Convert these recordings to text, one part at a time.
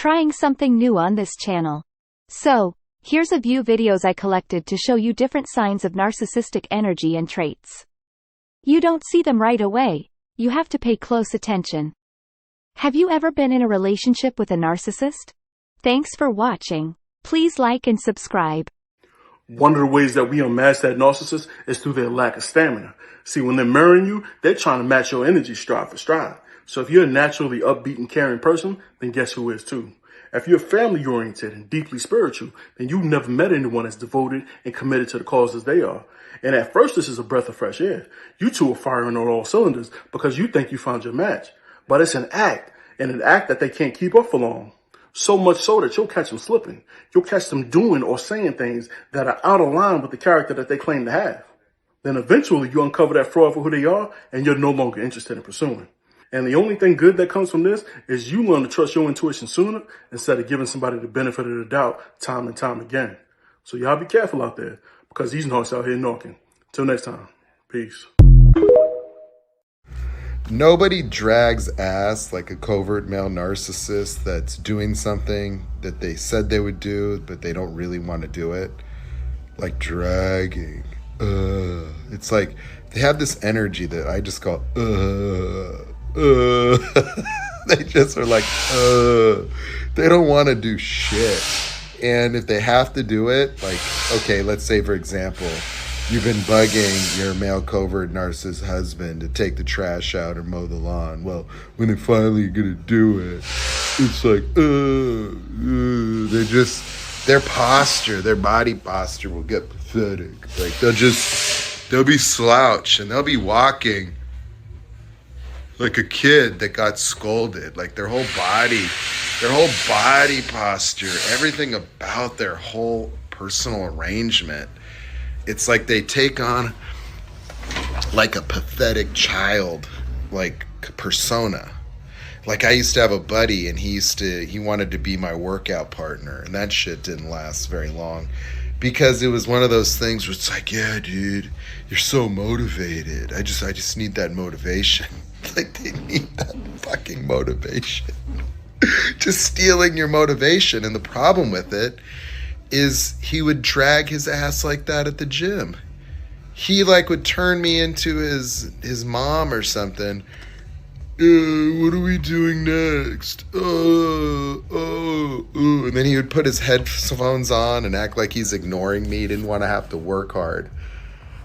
trying something new on this channel. So, here's a few videos I collected to show you different signs of narcissistic energy and traits. You don't see them right away. You have to pay close attention. Have you ever been in a relationship with a narcissist? Thanks for watching. Please like and subscribe. One of the ways that we unmask that narcissist is through their lack of stamina. See, when they're mirroring you, they're trying to match your energy stride for stride. So if you're a naturally upbeat and caring person, then guess who is too? If you're family oriented and deeply spiritual, then you've never met anyone as devoted and committed to the cause as they are. And at first, this is a breath of fresh air. You two are firing on all cylinders because you think you found your match. But it's an act, and an act that they can't keep up for long. So much so that you'll catch them slipping. You'll catch them doing or saying things that are out of line with the character that they claim to have. Then eventually you uncover that fraud for who they are, and you're no longer interested in pursuing. And the only thing good that comes from this is you learn to trust your intuition sooner instead of giving somebody the benefit of the doubt time and time again. So y'all be careful out there because these narcs out here knocking. Till next time, peace. Nobody drags ass like a covert male narcissist that's doing something that they said they would do, but they don't really want to do it. Like dragging. It's like they have this energy that I just call, they just are like, they don't want to do shit. And if they have to do it, like, okay, let's say, for example, you've been bugging your male covert narcissist husband to take the trash out or mow the lawn. Well, when they finally gonna do it, it's like, they just, their posture, their body posture will get pathetic. Like they'll be slouched and they'll be walking like a kid that got scolded. Like their whole body posture, everything about their whole personal arrangement. It's like they take on like a pathetic child, like persona. Like I used to have a buddy and he wanted to be my workout partner, and that shit didn't last very long because it was one of those things where it's like, yeah, dude, you're so motivated. I just need that motivation. Like they need that fucking motivation. Just stealing your motivation. And the problem with it is he would drag his ass like that at the gym. He like would turn me into his mom or something. What are we doing next? And then he would put his headphones on and act like he's ignoring me. He didn't want to have to work hard.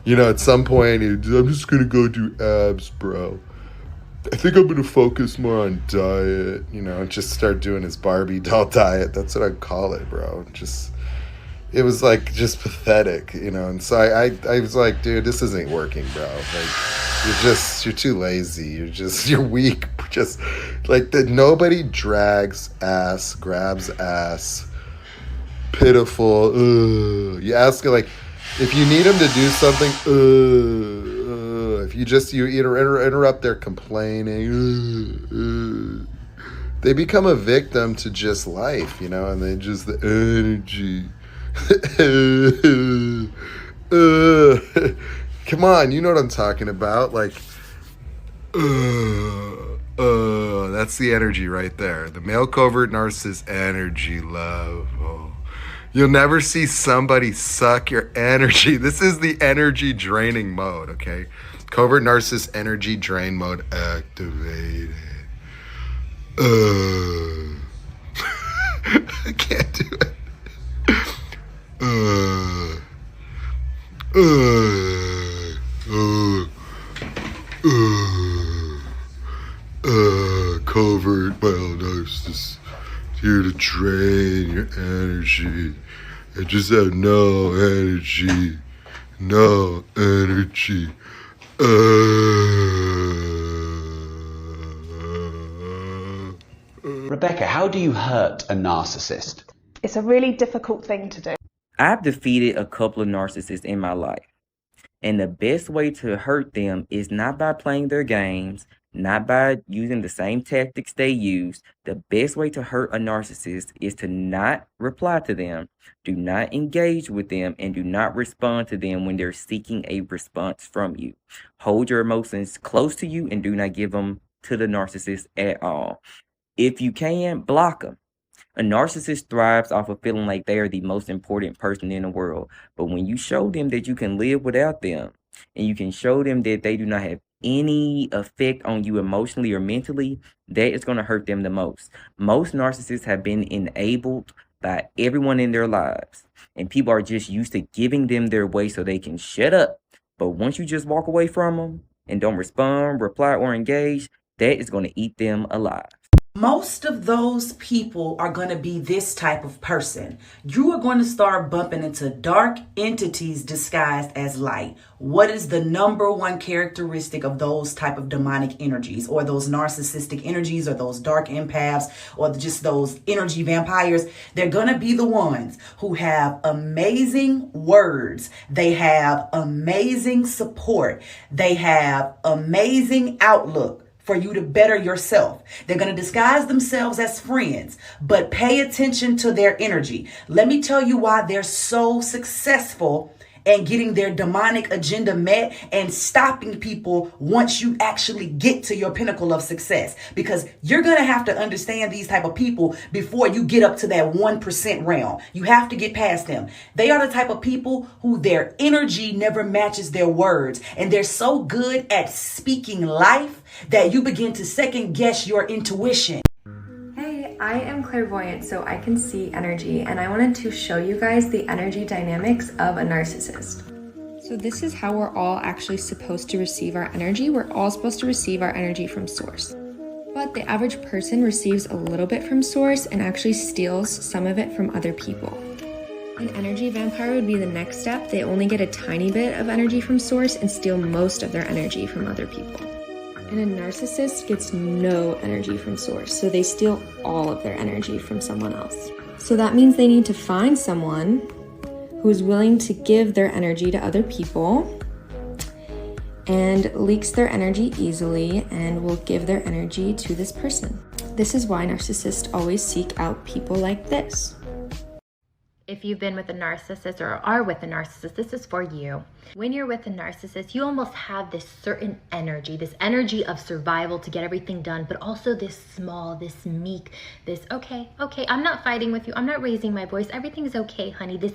You know, at some point, I'm just going to go do abs, bro. I think I'm going to focus more on diet, you know, just start doing his Barbie doll diet. That's what I'd call it, bro. It was like just pathetic, you know. And so I was like, dude, this isn't working, bro. Like you're too lazy. You're weak. Just like nobody drags ass, grabs ass, pitiful. You ask her like, if you need them to do something, if you interrupt their complaining, they become a victim to just life, you know, and they just the energy. Come on, you know what I'm talking about. Like, that's the energy right there. The male covert narcissist energy, love. Oh. You'll never see somebody suck your energy. This is the energy draining mode, okay? Covert narcissist energy drain mode activated. I can't do it. Covert male narcissist here to drain your energy. I just have no energy. Rebecca, how do you hurt a narcissist? It's a really difficult thing to do. I've defeated a couple of narcissists in my life. And the best way to hurt them is not by playing their games, not by using the same tactics they use. The best way to hurt a narcissist is to not reply to them, do not engage with them, and do not respond to them when they're seeking a response from you. Hold your emotions close to you and do not give them to the narcissist at all. If you can, block them. A narcissist thrives off of feeling like they are the most important person in the world. But when you show them that you can live without them, and you can show them that they do not have any effect on you emotionally or mentally, that is going to hurt them the most. Most narcissists have been enabled by everyone in their lives, and people are just used to giving them their way so they can shut up. But once you just walk away from them and don't respond, reply, or engage, that is going to eat them alive. Most of those people are going to be this type of person. You are going to start bumping into dark entities disguised as light. What is the number one characteristic of those type of demonic energies, or those narcissistic energies, or those dark empaths, or just those energy vampires? They're going to be the ones who have amazing words. They have amazing support. They have amazing outlook for you to better yourself. They're going to disguise themselves as friends, but pay attention to their energy. Let me tell you why they're so successful and getting their demonic agenda met and stopping people once you actually get to your pinnacle of success. Because you're going to have to understand these type of people before you get up to that 1% realm. You have to get past them. They are the type of people who their energy never matches their words. And they're so good at speaking life that you begin to second guess your intuition. Hey, I am clairvoyant, so I can see energy, and I wanted to show you guys the energy dynamics of a narcissist. So this is how we're all actually supposed to receive our energy. We're all supposed to receive our energy from source. But the average person receives a little bit from source and actually steals some of it from other people. An energy vampire would be the next step. They only get a tiny bit of energy from source and steal most of their energy from other people. And a narcissist gets no energy from source, so they steal all of their energy from someone else. So that means they need to find someone who is willing to give their energy to other people and leaks their energy easily and will give their energy to this person. This is why narcissists always seek out people like this. If you've been with a narcissist or are with a narcissist, this is for you. When you're with a narcissist, you almost have this certain energy, this energy of survival to get everything done, but also this small, this meek, this, okay, I'm not fighting with you. I'm not raising my voice. Everything's okay, honey. This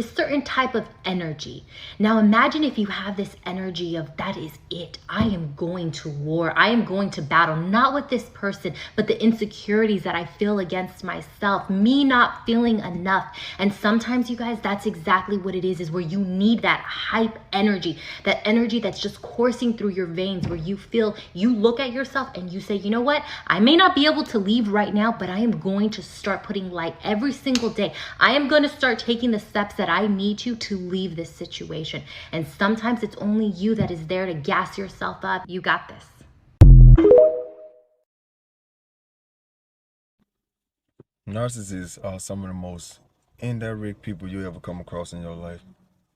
certain type of energy. Now imagine if you have this energy of, that is it. I am going to war. I am going to battle, not with this person, but the insecurities that I feel against myself, me not feeling enough. And sometimes, you guys, that's exactly what it is where you need that hype energy, that energy that's just coursing through your veins, where you feel, you look at yourself and you say, you know what, I may not be able to leave right now, but I am going to start putting light every single day. I am going to start taking the steps that I need to leave this situation. And sometimes it's only you that is there to gas yourself up. You got this. Narcissists are some of the most indirect people you ever come across in your life,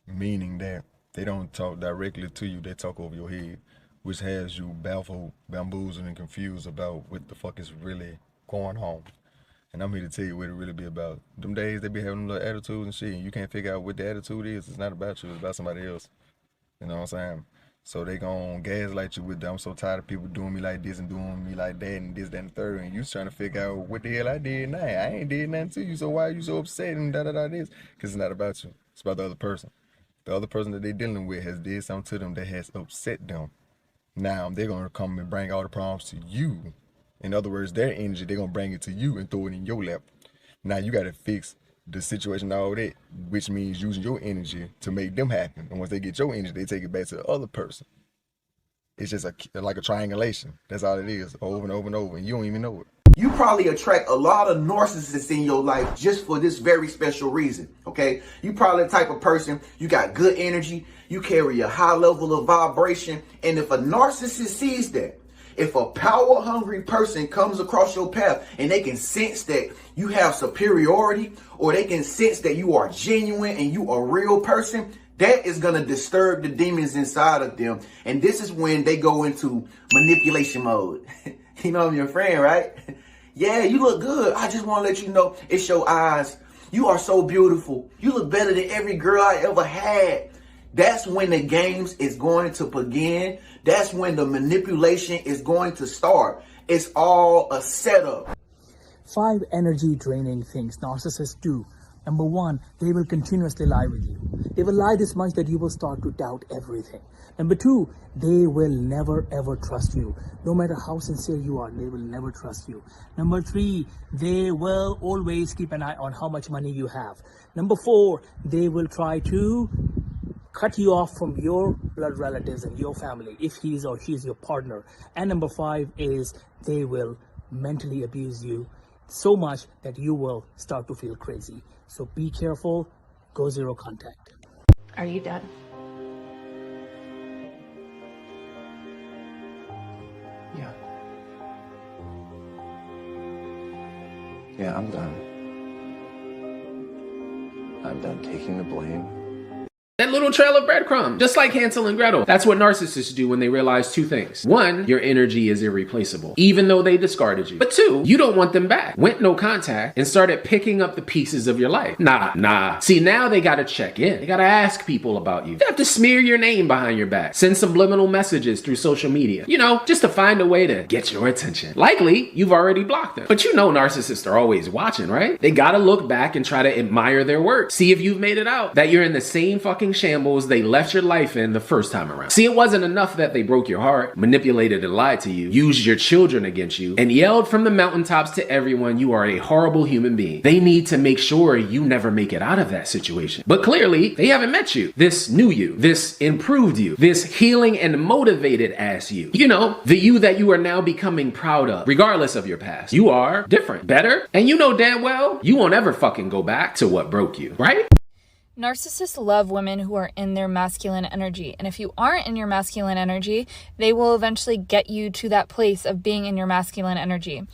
meaning that they don't talk directly to you, they talk over your head, which has you baffled, bamboozled, and confused about what the fuck is really going on. And I'm here to tell you what it really be about. Them days they be having little attitudes and shit, and you can't figure out what the attitude is. It's not about you, it's about somebody else. You know what I'm saying? So they gon' gaslight you with, I'm so tired of people doing me like this and doing me like that and this, that, and the third. And you trying to figure out what the hell I did now. I ain't did nothing to you, so why are you so upset and da-da-da this? Because it's not about you. It's about the other person. The other person that they're dealing with has did something to them that has upset them. Now they're going to come and bring all the problems to you. In other words, their energy, they're going to bring it to you and throw it in your lap. Now you got to fix the situation, all that, which means using your energy to make them happen. And once they get your energy, they take it back to the other person. It's just like a triangulation. That's all it is, over and over and over, and you don't even know it. You probably attract a lot of narcissists in your life just for this very special reason, okay? You probably the type of person, you got good energy, you carry a high level of vibration, and if a narcissist sees that, if a power-hungry person comes across your path and they can sense that you have superiority, or they can sense that you are genuine and you are a real person, that is going to disturb the demons inside of them. And this is when they go into manipulation mode. You know I'm your friend, right? Yeah, you look good. I just want to let you know, it's your eyes. You are so beautiful. You look better than every girl I ever had. That's when the games is going to begin. That's when the manipulation is going to start. It's all a setup. 5 energy draining things narcissists do. Number 1, they will continuously lie with you. They will lie this much that you will start to doubt everything. Number 2, they will never ever trust you. No matter how sincere you are, they will never trust you. Number 3, they will always keep an eye on how much money you have. Number 4, they will try to cut you off from your blood relatives and your family if he's or she's your partner. And number 5 is they will mentally abuse you so much that you will start to feel crazy. So be careful, go zero contact. Are you done? Yeah. Yeah, I'm done. I'm done taking the blame. That little trail of breadcrumb, just like Hansel and Gretel. That's what narcissists do when they realize 2 things. 1, your energy is irreplaceable, even though they discarded you. But 2, you don't want them back. Went no contact and started picking up the pieces of your life. Nah. See, now they gotta check in. They gotta ask people about you. They have to smear your name behind your back. Send subliminal messages through social media. You know, just to find a way to get your attention. Likely, you've already blocked them. But you know narcissists are always watching, right? They gotta look back and try to admire their work. See if you've made it out. That you're in the same fucking shambles they left your life in the first time around. See, it wasn't enough that they broke your heart, manipulated and lied to you, used your children against you, and yelled from the mountaintops to everyone you are a horrible human being. They need to make sure you never make it out of that situation. But clearly, they haven't met you. This new you, this improved you, this healing and motivated ass you. You know, the you that you are now becoming proud of, regardless of your past. You are different, better, and you know damn well you won't ever fucking go back to what broke you, right? Narcissists love women who are in their masculine energy. And if you aren't in your masculine energy, they will eventually get you to that place of being in your masculine energy.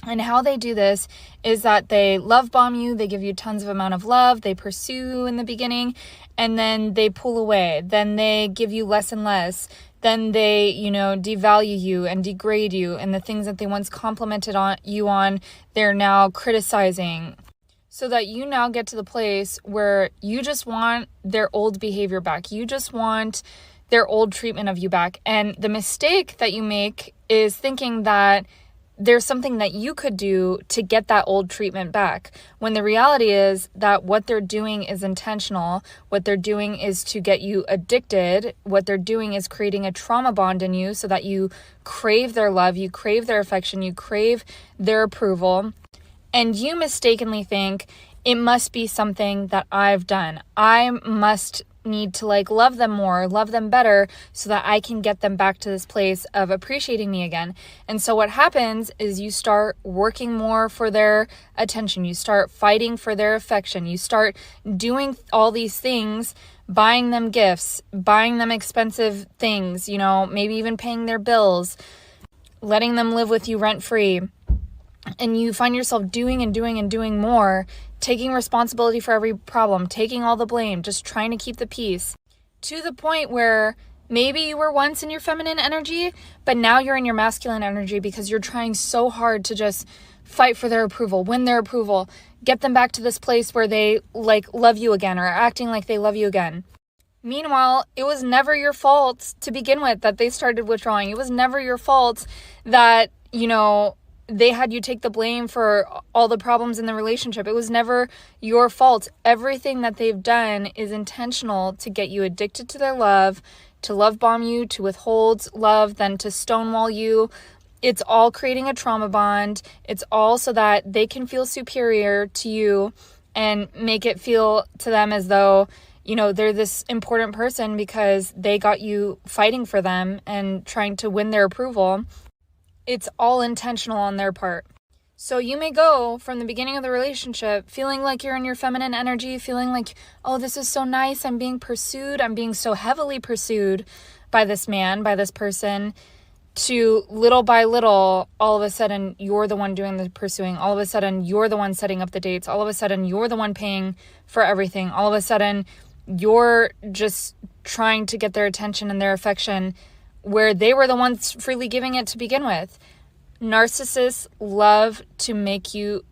And how they do this is that they love bomb you, they give you tons of amount of love, they pursue in the beginning, and then they pull away. Then they give you less and less. Then they, devalue you and degrade you. And the things that they once complimented you on, they're now criticizing. So that you now get to the place where you just want their old behavior back. You just want their old treatment of you back. And the mistake that you make is thinking that there's something that you could do to get that old treatment back. When the reality is that what they're doing is intentional. What they're doing is to get you addicted. What they're doing is creating a trauma bond in you so that you crave their love, you crave their affection, you crave their approval. And you mistakenly think it must be something that I've done. I must need to love them more, love them better so that I can get them back to this place of appreciating me again. And so what happens is you start working more for their attention. You start fighting for their affection. You start doing all these things, buying them gifts, buying them expensive things, maybe even paying their bills, letting them live with you rent-free. And you find yourself doing and doing and doing more, taking responsibility for every problem, taking all the blame, just trying to keep the peace, to the point where maybe you were once in your feminine energy, but now you're in your masculine energy because you're trying so hard to just fight for their approval, win their approval, get them back to this place where they love you again or are acting like they love you again. Meanwhile, it was never your fault to begin with that they started withdrawing. It was never your fault that, they had you take the blame for all the problems in the relationship. It was never your fault. Everything that they've done is intentional to get you addicted to their love, to love bomb you, to withhold love, then to stonewall you. It's all creating a trauma bond. It's all so that they can feel superior to you and make it feel to them as though, they're this important person because they got you fighting for them and trying to win their approval. It's all intentional on their part. So you may go from the beginning of the relationship feeling like you're in your feminine energy, feeling like, oh, this is so nice. I'm being pursued. I'm being so heavily pursued by this man, by this person, to little by little, all of a sudden, you're the one doing the pursuing. All of a sudden, you're the one setting up the dates. All of a sudden, you're the one paying for everything. All of a sudden, you're just trying to get their attention and their affection where they were the ones freely giving it to begin with. Narcissists love to make you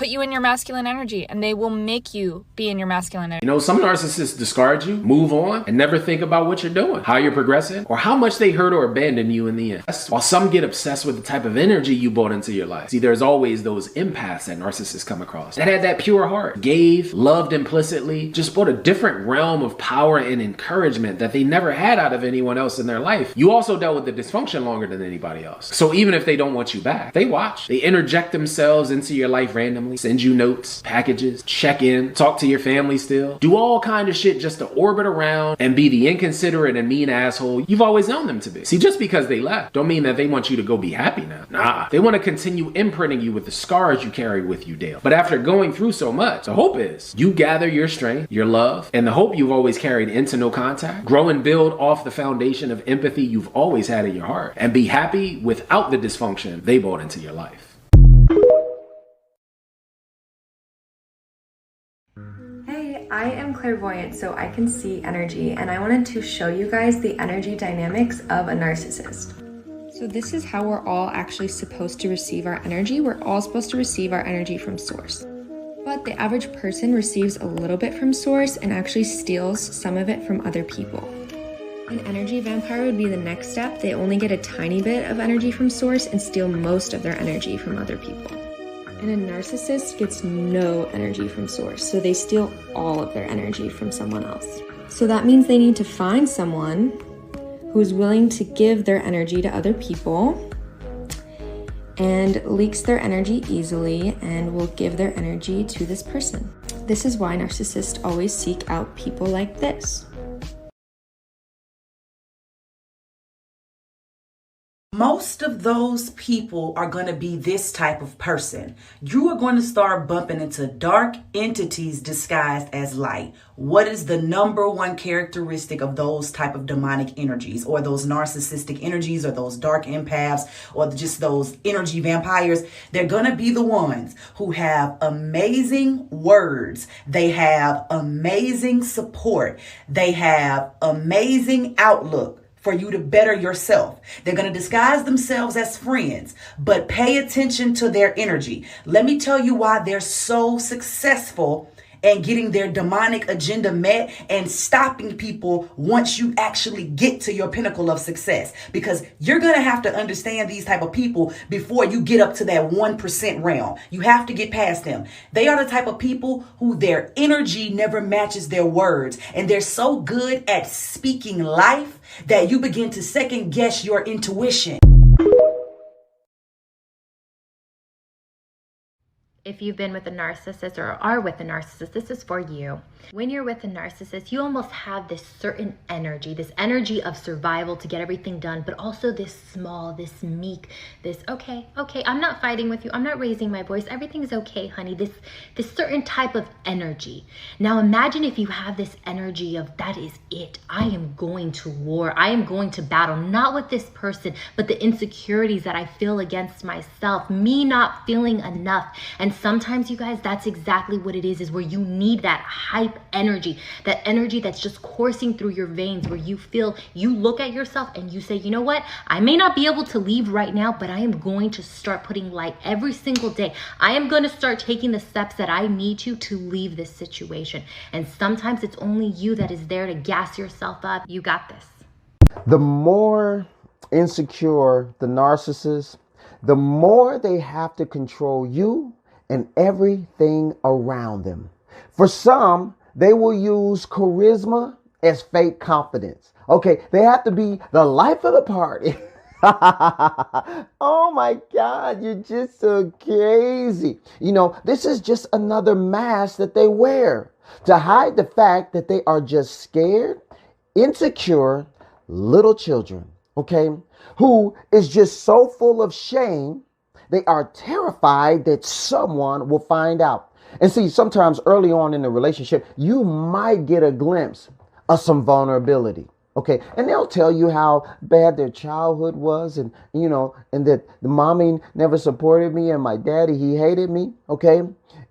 put you in your masculine energy, and they will make you be in your masculine energy. You know, some narcissists discard you, move on, and never think about what you're doing, how you're progressing, or how much they hurt or abandon you in the end. While some get obsessed with the type of energy you brought into your life. See, there's always those empaths that narcissists come across that had that pure heart, gave, loved implicitly, just brought a different realm of power and encouragement that they never had out of anyone else in their life. You also dealt with the dysfunction longer than anybody else. So even if they don't want you back, they watch. They interject themselves into your life randomly, send you notes, packages, check in, talk to your family still, do all kind of shit just to orbit around and be the inconsiderate and mean asshole you've always known them to be. See, just because they left don't mean that they want you to go be happy now. Nah, they want to continue imprinting you with the scars you carry with you, Dale. But after going through so much, the hope is you gather your strength, your love, and the hope you've always carried into no contact, grow and build off the foundation of empathy you've always had in your heart, and be happy without the dysfunction they brought into your life. Hey, I am clairvoyant, so I can see energy, and I wanted to show you guys the energy dynamics of a narcissist. So this is how we're all actually supposed to receive our energy. We're all supposed to receive our energy from source. But the average person receives a little bit from source and actually steals some of it from other people. An energy vampire would be the next step. They only get a tiny bit of energy from source and steal most of their energy from other people. And a narcissist gets no energy from source, so they steal all of their energy from someone else. So that means they need to find someone who's willing to give their energy to other people and leaks their energy easily and will give their energy to this person. This is why narcissists always seek out people like this. Most of those people are going to be this type of person. You are going to start bumping into dark entities disguised as light. What is the number one characteristic of those type of demonic energies, or those narcissistic energies, or those dark empaths, or just those energy vampires? They're going to be the ones who have amazing words. They have amazing support. They have amazing outlook for you to better yourself. They're going to disguise themselves as friends, but pay attention to their energy. Let me tell you why they're so successful and getting their demonic agenda met and stopping people once you actually get to your pinnacle of success. Because you're going to have to understand these type of people before you get up to that 1% realm. You have to get past them. They are the type of people who their energy never matches their words. And they're so good at speaking life that you begin to second guess your intuition. If you've been with a narcissist or are with a narcissist, this is for you. When you're with a narcissist, you almost have this certain energy, this energy of survival to get everything done, but also this small, this meek, this, okay, I'm not fighting with you. I'm not raising my voice. Everything's okay, honey. This certain type of energy. Now imagine if you have this energy of, that is it. I am going to war. I am going to battle, not with this person, but the insecurities that I feel against myself, me not feeling enough. And sometimes, you guys, that's exactly what it is where you need that hype energy, that energy that's just coursing through your veins, where you feel, you look at yourself and you say, you know what? I may not be able to leave right now, but I am going to start putting light every single day. I am going to start taking the steps that I need to leave this situation. And sometimes it's only you that is there to gas yourself up. You got this. The more insecure the narcissist, the more they have to control you and everything around them. For some, they will use charisma as fake confidence. Okay, they have to be the life of the party. Oh my God, you're just so crazy. You know, this is just another mask that they wear to hide the fact that they are just scared, insecure little children, okay, who is just so full of shame. They are terrified that someone will find out. And see, sometimes early on in the relationship, you might get a glimpse of some vulnerability. Okay. And they'll tell you how bad their childhood was, and, you know, and that the mommy never supported me and my daddy, he hated me. Okay.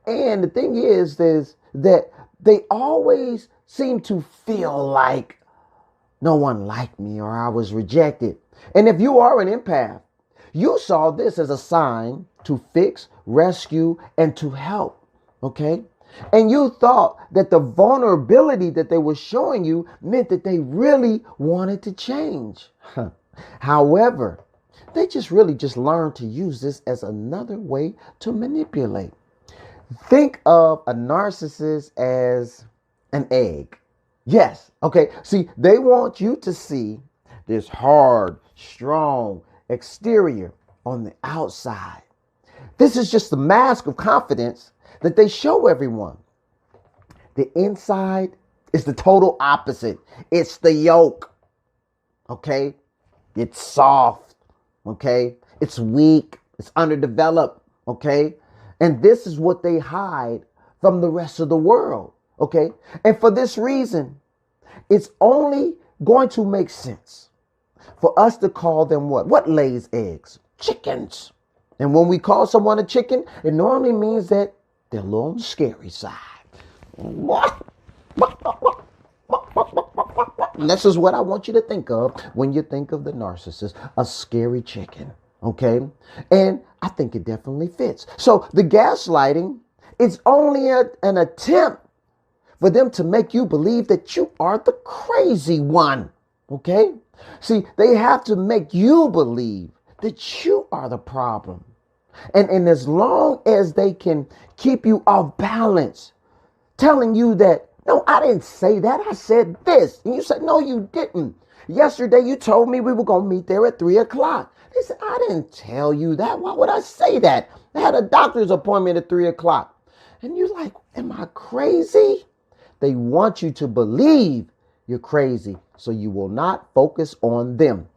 And the thing is that they always seem to feel like no one liked me or I was rejected. And if you are an empath, You saw this as a sign to fix, rescue, and to help. Okay? And you thought that the vulnerability that they were showing you meant that they really wanted to change. However, they just learned to use this as another way to manipulate. Think of a narcissist as an egg. Yes. Okay. See, they want you to see this hard, strong exterior on the outside. This is just the mask of confidence that they show everyone. The inside is the total opposite. It's the yolk. Okay? It's soft. Okay? It's weak. It's underdeveloped. Okay? And this is what they hide from the rest of the world. Okay? And for this reason, it's only going to make sense for us to call them what? What lays eggs? Chickens. And when we call someone a chicken, it normally means that they're a little on the scary side. And this is what I want you to think of when you think of the narcissist, a scary chicken. Okay? And I think it definitely fits. So the gaslighting is only an attempt for them to make you believe that you are the crazy one. Okay? See, they have to make you believe that you are the problem. And as long as they can keep you off balance, telling you that, no, I didn't say that. I said this. And you said, no, you didn't. Yesterday, you told me we were going to meet there at 3 o'clock. They said, I didn't tell you that. Why would I say that? I had a doctor's appointment at 3 o'clock. And you're like, am I crazy? They want you to believe you're crazy, so you will not focus on them.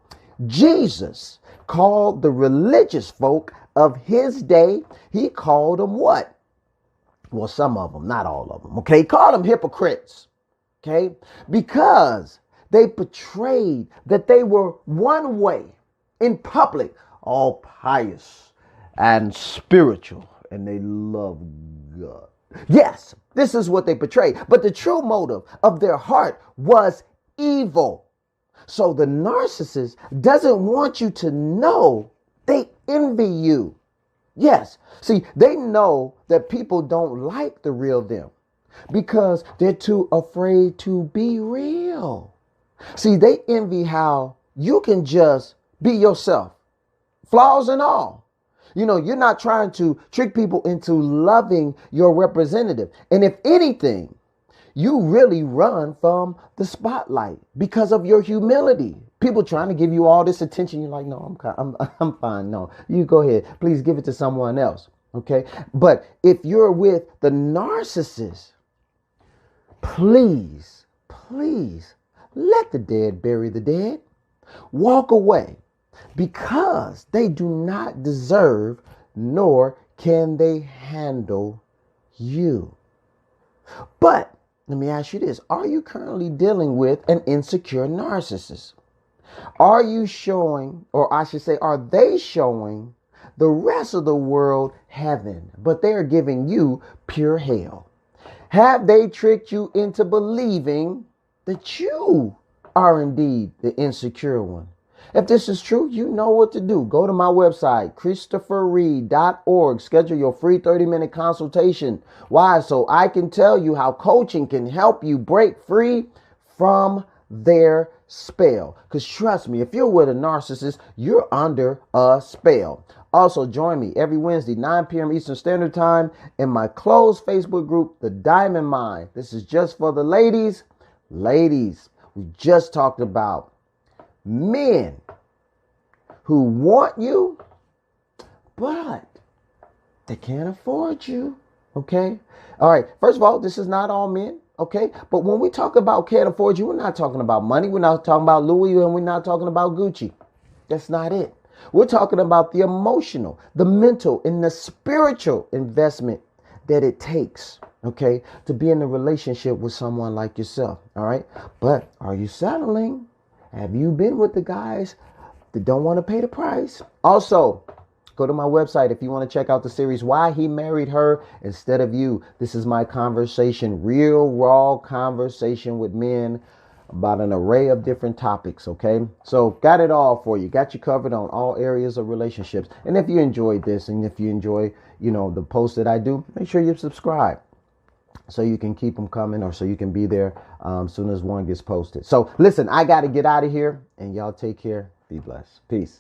Jesus called the religious folk of his day, he called them what? Well, some of them, not all of them. Okay, he called them hypocrites. Okay, because they portrayed that they were one way in public, all pious and spiritual, and they love God. Yes, this is what they portrayed. But the true motive of their heart was evil. So the narcissist doesn't want you to know they envy you. Yes. See, they know that people don't like the real them because they're too afraid to be real. See, they envy how you can just be yourself, flaws and all. You know, you're not trying to trick people into loving your representative. And if anything, you really run from the spotlight because of your humility. People trying to give you all this attention. You're like, no, I'm fine. No, you go ahead. Please give it to someone else. Okay. But if you're with the narcissist, please let the dead bury the dead. Walk away because they do not deserve nor can they handle you. But let me ask you this. Are you currently dealing with an insecure narcissist? Are you showing, or I should say, are they showing the rest of the world heaven, but they're giving you pure hell? Have they tricked you into believing that you are indeed the insecure one? If this is true, you know what to do. Go to my website, ChristopherReed.org. Schedule your free 30-minute consultation. Why? So I can tell you how coaching can help you break free from their spell. Because trust me, if you're with a narcissist, you're under a spell. Also, join me every Wednesday, 9 p.m. Eastern Standard Time in my closed Facebook group, The Diamond Mind. This is just for the ladies. Ladies, we just talked about men who want you, but they can't afford you. Okay. All right. First of all, this is not all men. Okay. But when we talk about can't afford you, we're not talking about money. We're not talking about Louis, and we're not talking about Gucci. That's not it. We're talking about the emotional, the mental, and the spiritual investment that it takes, okay, to be in a relationship with someone like yourself. All right. But are you settling? Have you been with the guys that don't want to pay the price? Also, go to my website if you want to check out the series, Why He Married Her Instead of You. This is my conversation, real, raw conversation with men about an array of different topics. Okay, so got it all for you. Got you covered on all areas of relationships. And if you enjoyed this, and if you enjoy, the posts that I do, make sure you subscribe so you can keep them coming, or so you can be there as soon as one gets posted. So listen, I got to get out of here, and y'all take care. Be blessed. Peace.